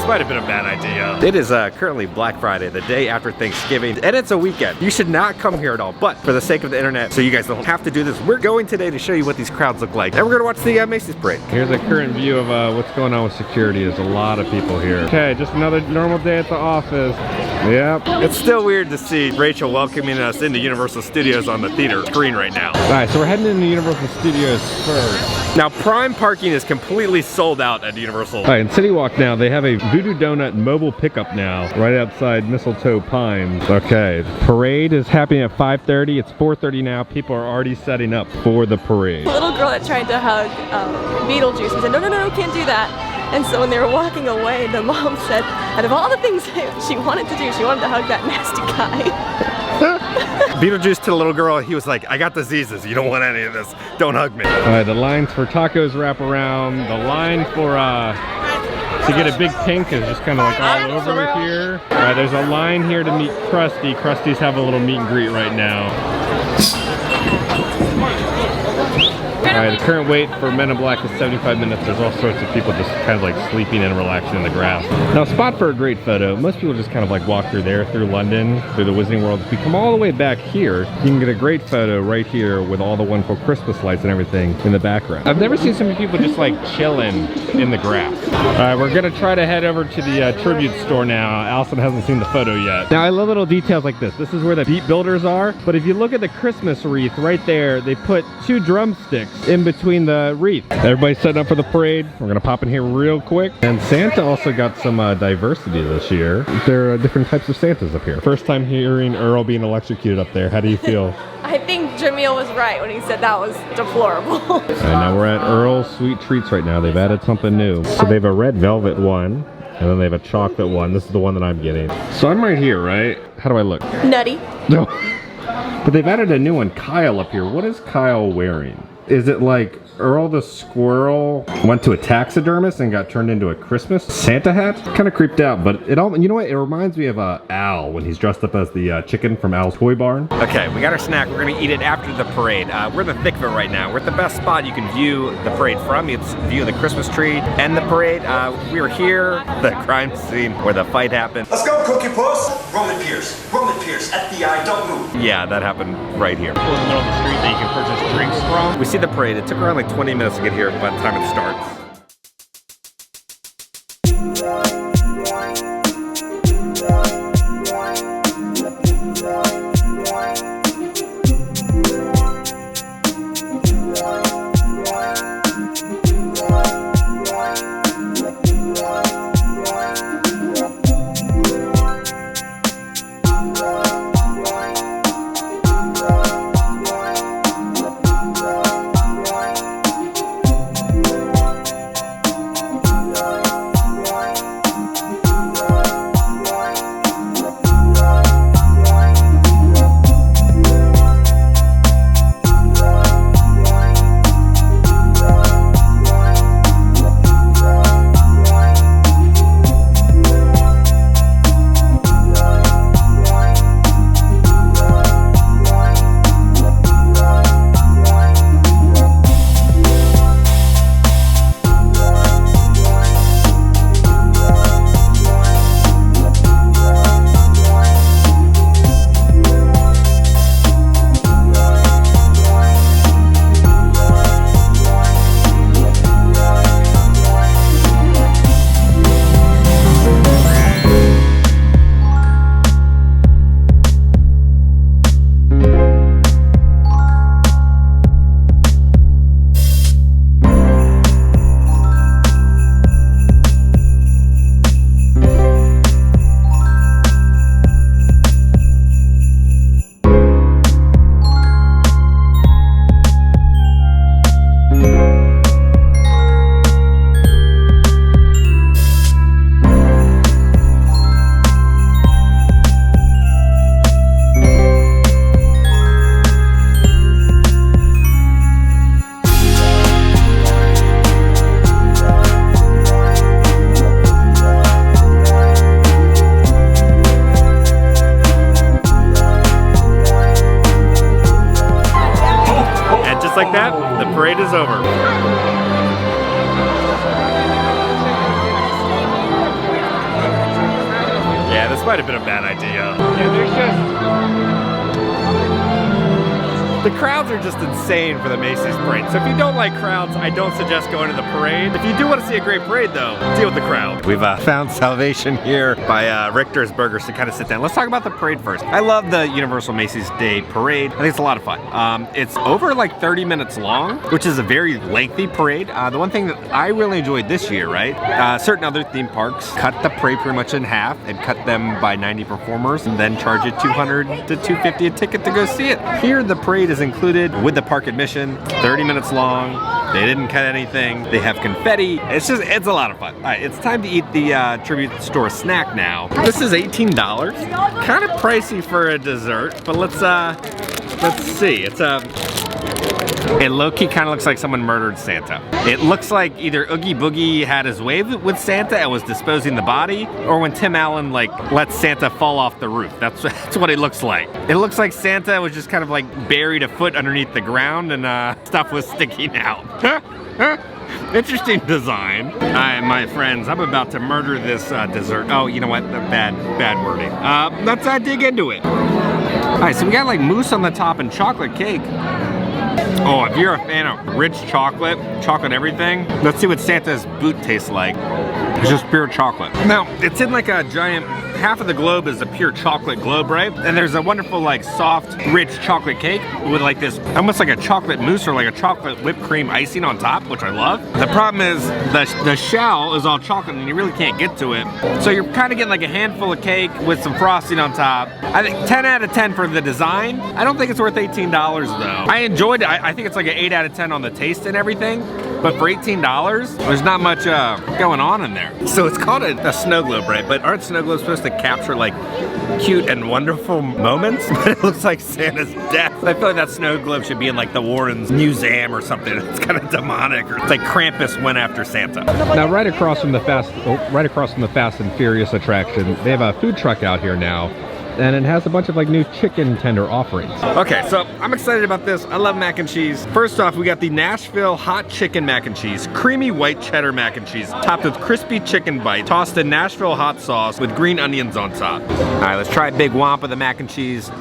might have been a bad idea. It is currently Black Friday, the day after Thanksgiving, and it's a weekend. You should not come here at all, but for the sake of the internet, so you guys don't have to do this, we're going today to show you what these crowds look like. And we're gonna watch the Macy's parade. Here's a current view of what's going on with security. There's a lot of people here. Okay, just another normal day at the office. Yep. It's still weird to see Rachel welcoming us into Universal Studios on the theater screen right now. All right, so we're heading into Universal Studios first. Now, Prime parking is completely sold out at Universal. All right, in City Walk now, they have a Voodoo Donut mobile pickup now, right outside Mistletoe Pines. Okay, the parade is happening at 5:30. It's 4:30 now. People are already setting up for the parade. The little girl that tried to hug Beetlejuice and said, no, can't do that. And so when they were walking away, the mom said, out of all the things that she wanted to do, she wanted to hug that nasty guy. Beetlejuice to the little girl, he was like, I got diseases, you don't want any of this, don't hug me. All right, the lines for tacos wrap around. The line for to get a big pink is just kind of like all over here. All right, there's a line here to meet Krusty. Krusty's have a little meet and greet right now. Alright, the current wait for Men in Black is 75 minutes. There's all sorts of people just kind of like sleeping and relaxing in the grass. Now, spot for a great photo. Most people just kind of like walk through there, through London, through the Wizarding World. If you come all the way back here, you can get a great photo right here with all the wonderful Christmas lights and everything in the background. I've never seen so many people just like chilling in the grass. Alright, we're gonna try to head over to the tribute store now. Allison hasn't seen the photo yet. Now, I love little details like this. This is where the beat builders are, but if you look at the Christmas wreath right there, they put 2 drumsticks in between the wreath. Everybody's setting up for the parade. We're gonna pop in here real quick. And Santa also got some diversity this year. There are different types of Santas up here. First time hearing Earl being electrocuted up there. How do you feel? I think Jamil was right when he said that was deplorable. And now we're at Earl's Sweet Treats right now. They've added something new. So they have a red velvet one, and then they have a chocolate one. This is the one that I'm getting. So I'm right here, right? How do I look? Nutty. No. But they've added a new one, Kyle, up here. What is Kyle wearing? Is it like Earl the squirrel went to a taxidermist and got turned into a Christmas Santa hat? Kind of creeped out, but it all, you know what? It reminds me of Al when he's dressed up as the chicken from Al's Toy Barn. Okay, we got our snack. We're gonna eat it after the parade. We're in the thick of it right now. We're at the best spot you can view the parade from. It's view the Christmas tree and the parade. We were here, the crime scene where the fight happened. Let's go, Cookie Puss! Roman Pierce, FBI, don't move. Yeah, that happened right here. In the middle of the street that you can purchase drinks from. We see the parade. It took around like 20 minutes to get here by the time it starts. Like that, the parade is over. Might have been a bad idea. Yeah, there's just... The crowds are just insane for the Macy's parade. So if you don't like crowds, I don't suggest going to the parade. If you do want to see a great parade though, deal with the crowd. We've found salvation here by Richter's Burgers to kind of sit down. Let's talk about the parade first. I love the Universal Macy's Day Parade. I think it's a lot of fun. It's over like 30 minutes long, which is a very lengthy parade. The one thing that I really enjoyed this year, right? Certain other theme parks cut the parade pretty much in half and cut them by 90 performers and then charge it $200 to $250 a ticket to go see it. Here the parade is included with the park admission, 30 minutes long. They didn't cut anything. They have confetti. It's a lot of fun. All right, it's time to eat the tribute store snack now. This is $18. Kind of pricey for a dessert, but let's see. It low-key kind of looks like someone murdered Santa. It looks like either Oogie Boogie had his way with Santa and was disposing the body, or when Tim Allen like let Santa fall off the roof. That's what it looks like. It looks like Santa was just kind of like buried a foot underneath the ground and stuff was sticking out. Interesting design. All right, my friends, I'm about to murder this dessert. Oh, you know what? Bad wording. Let's dig into it. All right, so we got like mousse on the top and chocolate cake. Oh, if you're a fan of rich chocolate everything, let's see what Santa's boot tastes like. It's just pure chocolate. Now, it's in like a giant, half of the globe is a pure chocolate globe, right? And there's a wonderful like soft, rich chocolate cake with like this, almost like a chocolate mousse or like a chocolate whipped cream icing on top, which I love. The problem is the shell is all chocolate and you really can't get to it. So you're kind of getting like a handful of cake with some frosting on top. I think 10 out of 10 for the design. I don't think it's worth $18 though. I enjoyed it. I think it's like an 8 out of 10 on the taste and everything. But for $18, there's not much going on in there. So it's called a snow globe, right? But aren't snow globes supposed to capture like cute and wonderful moments? But it looks like Santa's death. I feel like that snow globe should be in like the Warrens Museum or something. It's kind of demonic. Or it's like Krampus went after Santa. Now, right across from the Fast and Furious attraction, they have a food truck out here now. And it has a bunch of like new chicken tender offerings. Okay, so I'm excited about this. I love mac and cheese. First off, we got the Nashville hot chicken mac and cheese, creamy white cheddar mac and cheese, topped with crispy chicken bite, tossed in Nashville hot sauce with green onions on top. All right, let's try a big whomp of the mac and cheese.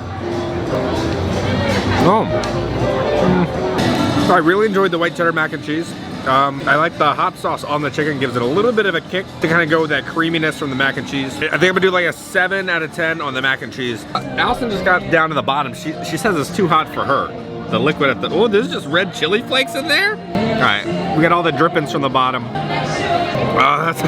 Oh, I really enjoyed the white cheddar mac and cheese. I like the hot sauce on the chicken, gives it a little bit of a kick to kind of go with that creaminess from the mac and cheese. I think I'm gonna do like a 7 out of 10 on the mac and cheese. Allison just got down to the bottom. She says it's too hot for her. The liquid at the, oh, there's just red chili flakes in there? All right, we got all the drippings from the bottom. Oh, that's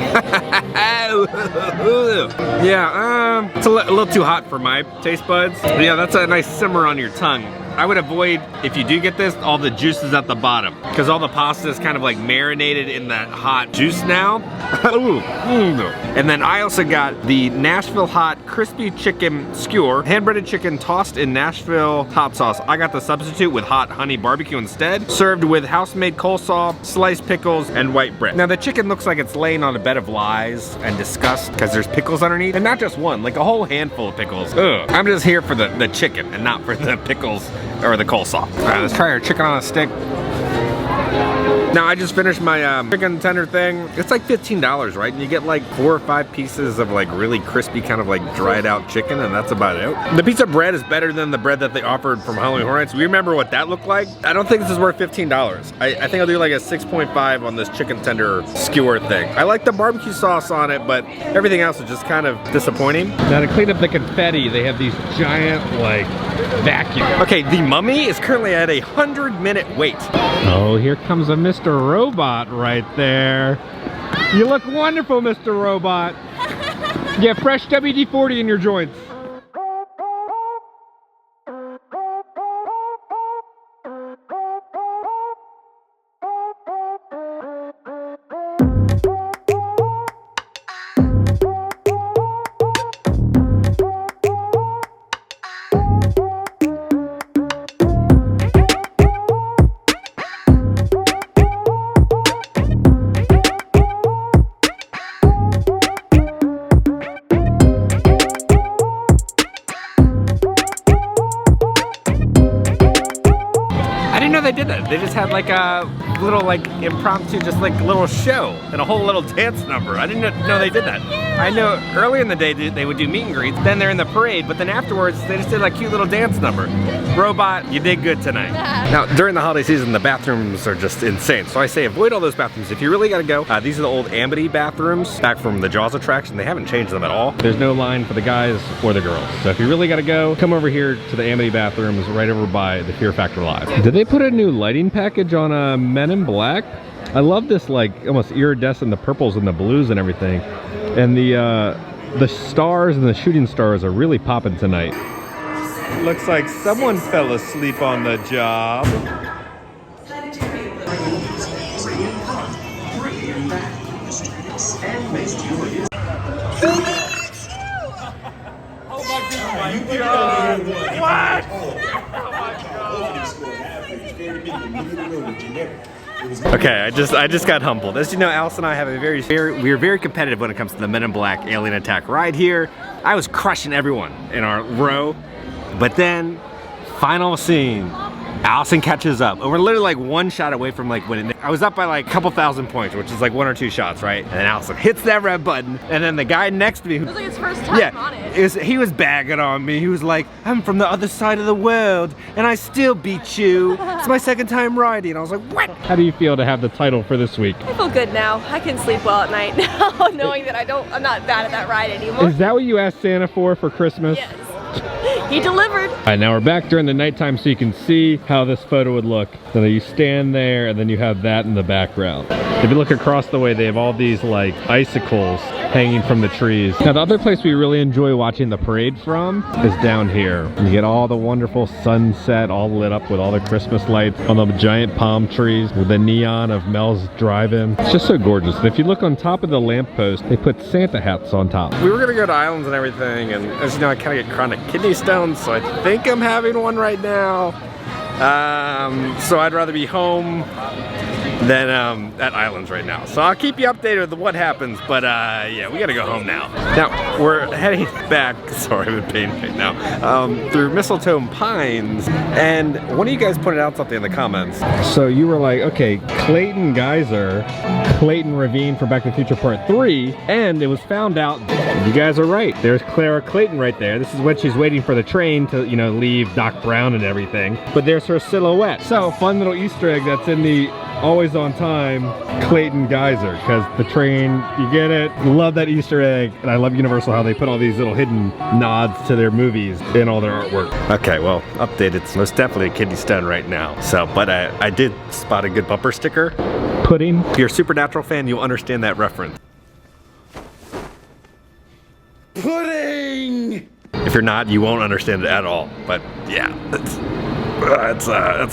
yeah, it's a little too hot for my taste buds. But yeah, that's a nice simmer on your tongue. I would avoid, if you do get this, all the juices at the bottom, because all the pasta is kind of like marinated in that hot juice now. Ooh. And then I also got the Nashville hot crispy chicken skewer, hand-breaded chicken tossed in Nashville hot sauce. I got the substitute with hot honey barbecue instead, served with house-made coleslaw, sliced pickles, and white bread. Now the chicken looks like it's laying on a bed of lies and disgust because there's pickles underneath, and not just one, like a whole handful of pickles. Ugh. I'm just here for the chicken and not for the pickles or the coleslaw. All right, let's try our chicken on a stick. Now I just finished my chicken tender thing. It's like $15, right? And you get like 4 or 5 pieces of like really crispy kind of like dried out chicken, and that's about it. The pizza bread is better than the bread that they offered from Halloween Horror Nights. We remember what that looked like. I don't think this is worth $15. I think I'll do like a 6.5 on this chicken tender skewer thing. I like the barbecue sauce on it, but everything else is just kind of disappointing. Now to clean up the confetti, they have these giant like vacuums. Okay, the Mummy is currently at a 100-minute wait. Oh, here comes a Mr. Robot right there. You look wonderful, Mr. Robot. Get fresh WD-40 in your joints. They did that. They just had like a little like impromptu, just like little show and a whole little dance number. I didn't know they did that. I know early in the day they would do meet and greets, then they're in the parade, but then afterwards they just did like cute little dance number. Robot, you did good tonight. Now during the holiday season, the bathrooms are just insane. So I say avoid all those bathrooms. If you really gotta go, these are the old Amity bathrooms back from the Jaws attraction. They haven't changed them at all. There's no line for the guys or the girls. So if you really gotta go, come over here to the Amity bathrooms right over by the Fear Factor Live. Did they put a new lighting package on Men in Black? I love this like almost iridescent, the purples and the blues and everything. And the stars and the shooting stars are really popping tonight. Looks like someone fell asleep on the job. Oh my God! What? Okay, I just got humbled. As you know, Alice and I have we're very competitive when it comes to the Men in Black Alien Attack ride here. I was crushing everyone in our row, but then, final scene, Allison catches up. And we're literally like one shot away from like winning. I was up by like a couple thousand points, which is like 1 or 2 shots, right? And then Allison hits that red button, and then the guy next to me, It was like his first time on it. he was bagging on me. He was like, I'm from the other side of the world, and I still beat you. It's my second time riding. I was like, what? How do you feel to have the title for this week? I feel good now. I can sleep well at night now, knowing that I'm not bad at that ride anymore. Is that what you asked Santa for Christmas? Yes. He delivered. All right, now we're back during the nighttime so you can see how this photo would look. So you stand there and then you have that in the background. If you look across the way, they have all these like icicles hanging from the trees. Now the other place we really enjoy watching the parade from is down here. You get all the wonderful sunset all lit up with all the Christmas lights on the giant palm trees with the neon of Mel's Drive-In. It's just so gorgeous. And if you look on top of the lamppost, they put Santa hats on top. We were gonna go to islands and everything, and as you know, I kind of get chronic kidney stones, so I think I'm having one right now. So I'd rather be home than at islands right now. So I'll keep you updated with what happens, but yeah, we gotta go home now. Now, we're heading back, sorry, I'm in pain right now, through Mistletoe and Pines, and one of you guys pointed out something in the comments. So you were like, okay, Clayton Geyser, Clayton Ravine for Back to the Future Part 3, and it was found out, you guys are right, there's Clara Clayton right there. This is when she's waiting for the train to, you know, leave Doc Brown and everything, but there's her silhouette. So, fun little Easter egg that's in the always on time Clayton Geyser, because the train, you get it. Love that Easter egg, and I love Universal how they put all these little hidden nods to their movies in all their artwork. Okay, well, update, it's most definitely a kidney stone right now. So, but I did spot a good bumper sticker. Pudding. If you're a Supernatural fan, you'll understand that reference. Pudding! If you're not, you won't understand it at all, but yeah, that's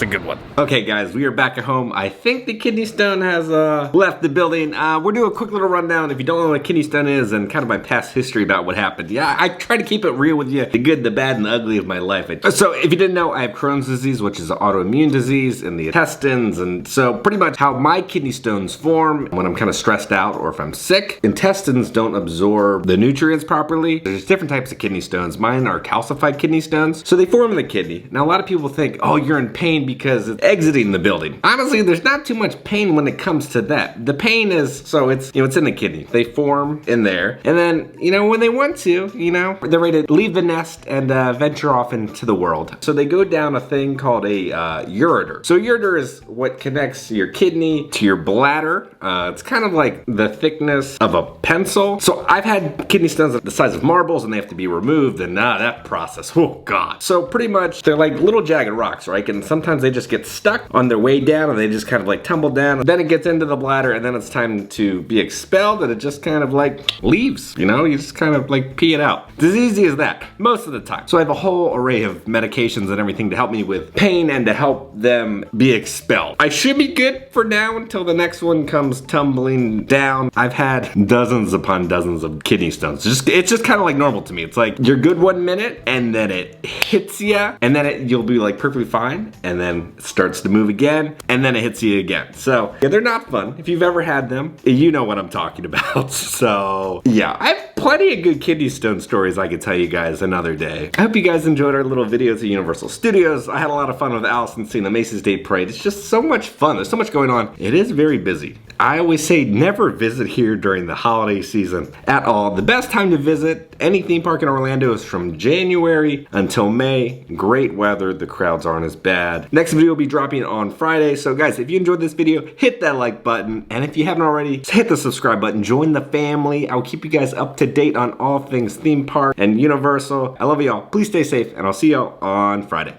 a good one. Okay guys, we are back at home. I think the kidney stone has left the building. We're doing a quick little rundown if you don't know what a kidney stone is and kind of my past history about what happened. Yeah, I try to keep it real with you, the good, the bad, and the ugly of my life. So if you didn't know, I have Crohn's disease, which is an autoimmune disease in the intestines, and so pretty much how my kidney stones form when I'm kind of stressed out or if I'm sick, intestines don't absorb the nutrients properly. There's different types of kidney stones. Mine are calcified kidney stones, so they form in the kidney. Now a lot of people think, oh, you're in pain because it's exiting the building. Honestly, there's not too much pain when it comes to that. The pain is, so it's, you know, it's in the kidney. They form in there, and then, you know, when they want to, you know, they're ready to leave the nest and venture off into the world. So they go down a thing called a ureter. So ureter is what connects your kidney to your bladder. It's kind of like the thickness of a pencil. So I've had kidney stones the size of marbles, and they have to be removed, and that process, oh God. So pretty much, they're like little jagged rocks, right? And sometimes they just get stuck on their way down, and they just kind of like tumble down. Then it gets into the bladder, and then it's time to be expelled, and it just kind of like leaves, you know? You just kind of like pee it out. It's as easy as that, most of the time. So I have a whole array of medications and everything to help me with pain and to help them be expelled. I should be good for now until the next one comes tumbling down. I've had dozens upon dozens of kidney stones. It's just kind of like normal to me. It's like you're good 1 minute, and then it hits you, and then you'll be like perfect perfectly fine, and then it starts to move again, and then it hits you again. So yeah, they're not fun. If you've ever had them, you know what I'm talking about. So yeah, I have plenty of good kidney stone stories I could tell you guys another day. I hope you guys enjoyed our little videos at Universal Studios. I had a lot of fun with Allison seeing the Macy's Day Parade. It's just so much fun. There's so much going on. It is very busy. I always say never visit here during the holiday season at all. The best time to visit any theme park in Orlando is from January until May. Great weather, the crowds aren't as bad. Next video will be dropping on Friday. So guys, if you enjoyed this video, hit that like button. And if you haven't already, hit the subscribe button. Join the family. I'll keep you guys up to date on all things theme park and Universal. I love y'all. Please stay safe, and I'll see y'all on Friday.